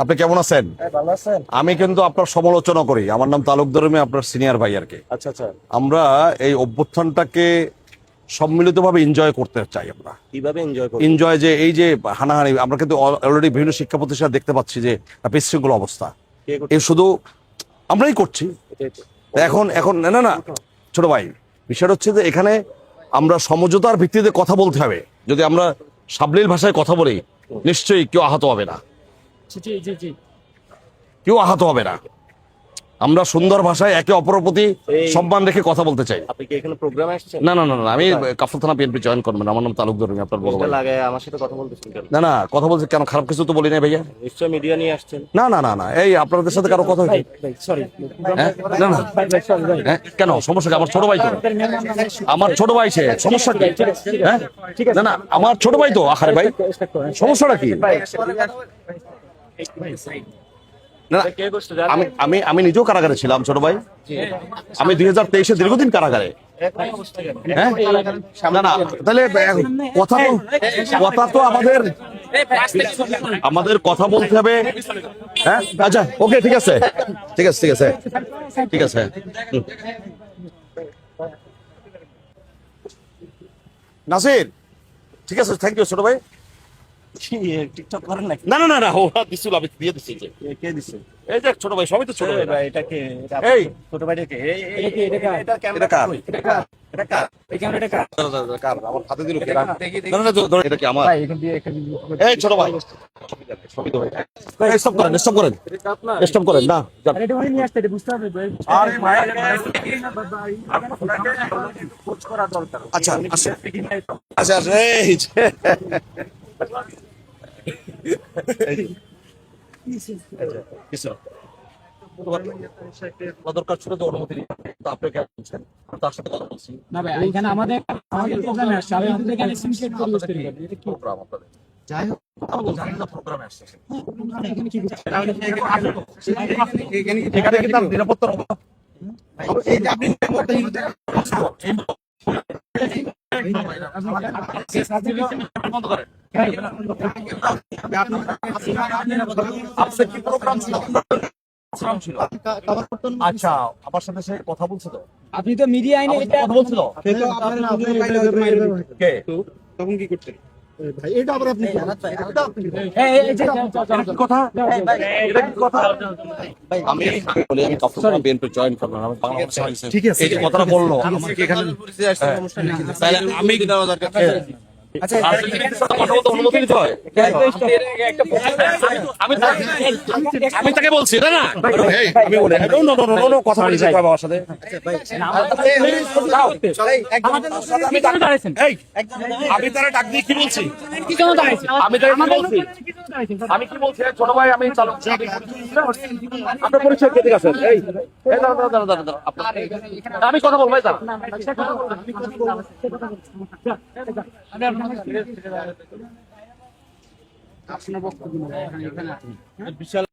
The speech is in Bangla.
আপনি কেমন আছেন? ভালো আছেন? আমি কিন্তু আপনার সমালোচনা করি। আমার নাম তালুকদার, আমি আপনার সিনিয়র ভাই আর কি। আচ্ছা আচ্ছা, আমরা এই অভ্যুত্থানটাকে সম্মিলিতভাবে এনজয় করতে চাই। আমরা কিভাবে এনজয় করবেন? এনজয় যে এই যে হানাহানি, আমরা কিন্তু অলরেডি বিভিন্ন শিক্ষা প্রতিষ্ঠান দেখতে পাচ্ছি যে বিশৃঙ্খল অবস্থা, কে করছে? এই শুধু আমরাই করছি। এটাই তো। এখন এখন না না না ছোট ভাই, বিষয়টা হচ্ছে যে এখানে আমরা সমঝোতার ভিত্তিতে কথা বলতে হবে। যদি আমরা সাবলীল ভাষায় কথা বলি, নিশ্চয়ই কেউ আহত হবে না, জি জি জি। কেউ আহত হবে না। আমরা সুন্দর ভাষায় একে অপরের প্রতি সম্মান রেখে কথা বলতে চাই। আপনি কি এখানে প্রোগ্রামে আসছেন? না না না না, আমি কাফরুল থানা বিএনপি জয়েন করবেন। আমার নাম তালুকদার, আমি আপনার বড় ভাই। লাগে আমার সাথে কথা বলতেছেন কেন? না না, কথা বলতে কেন? খারাপ কিছু তো বলি না ভাইয়া। নিশ্চয় মিডিয়া নিয়ে আসছেন। না না না না, এই আপনাদের সাথে কারো কথা হয়েছে? সরি। হ্যাঁ? না না, হ্যাঁ কেন সমস্যা কি? আমার ছোট ভাই তো, আমার ছোট ভাই সে, সমস্যা কি? হ্যাঁ না না, আমার ছোট ভাই তো। আরে ভাই, সমস্যাটা কি? না কে করছে? আমি আমি আমি নিজেও কারাগারে ছিলাম ছোট ভাই। আমি 2023-এ দীর্ঘদিন কারাগারে। হ্যাঁ না না, তাহলে কথা তো আমাদের আমাদের কথা বলতে হবে। হ্যাঁ আচ্ছা, ওকে, ঠিক আছে ঠিক আছে ঠিক আছে ঠিক আছে। নাসির, ঠিক আছে, থ্যাংক ইউ ছোট ভাই। টিকটক করেন নাকি? না না না না, ওরা দিছিল, আমি দিয়ে দিচ্ছি। কে দিছে? এই যে ছোট ভাই, সবই তো ছোট ভাই। এটা কে? এই ছোট ভাইটা কে? এটা ক্যামেরা এটা কার? কই? এটা কার? এই ক্যামেরাটা কার? কার? আমার হাতে দিল কে? না না, ধরো, এটা কি আমার? ভাই এখান দিয়ে এই ছোট ভাই, সবই তো ভাই। স্টপ করেন, স্টপ করেন, স্টপ করেন। না যান। আরে এটা উনি নিয়ে আসতে, এটা বুঝতে হবে ভাই। আরে ভাই, খোঁজ করা দরকার। আচ্ছা আচ্ছা আচ্ছা আচ্ছা, এই যে। কিছু দরকার ছিল তো অনুমতি নিতে। তো আপনি কেন বলছেন? তার সাথে কথা বলছি। না ভাই, এখানে আমাদের প্রোগ্রামে আসছে, আমি আমাদের এখানে সিনক্রেট পরিবেশ তৈরি করি। এটা কি প্রোগ্রাম আপনাদের? যাই হোক, আমি বলছি, আমি তো প্রোগ্রামে আসছি। এখানে কি করছে? এখানে কি তার নিরাপত্তার অভাব? এই যে আপনি বন্ধ করেন। আজকে কি প্রোগ্রাম ছিল? আচ্ছা, আমার সাথে সে কথা বলছে তো? আপনি তো মিডিয়া আইনে আমার এটা সাথে কথা বলছিল? কে? তখন কি করতেন ভাই? এটা আবার আপনি এই যে কি কথা? এটা কি কথা? আমি বলি, আমি কাফরুল থানা বিএনপি জয়েন করলাম। আমি বাংলাদেশে আইছি। ঠিক আছে। এই যে কথাটা বললো, আমাকে এখানে তাহলে আমি আচ্ছা, কথা বলতে অনুমতি নিতে হয়? আমি তাকে বলছি না না, এই, আমি বলি নো নো নো নো, কথা বলছি বাবার সাথে। আপনি কেন দাঁড়াইছেন? এই, আমি তারা ডাক দিয়ে কি বলছি? কি জন্য দাঁড়াইছেন? আমি তাকে কি বলছি? আমি কি বলছি? ছোট ভাই, আমি চালক, আপনার পরিচয় কে? ঠিক আছে, এই এই দাঁড়া দাঁড়া দাঁড়া দাঁড়া, আমি কথা বলবো, ভাই দাঁড়া। আপনার বক্তব্য বিশাল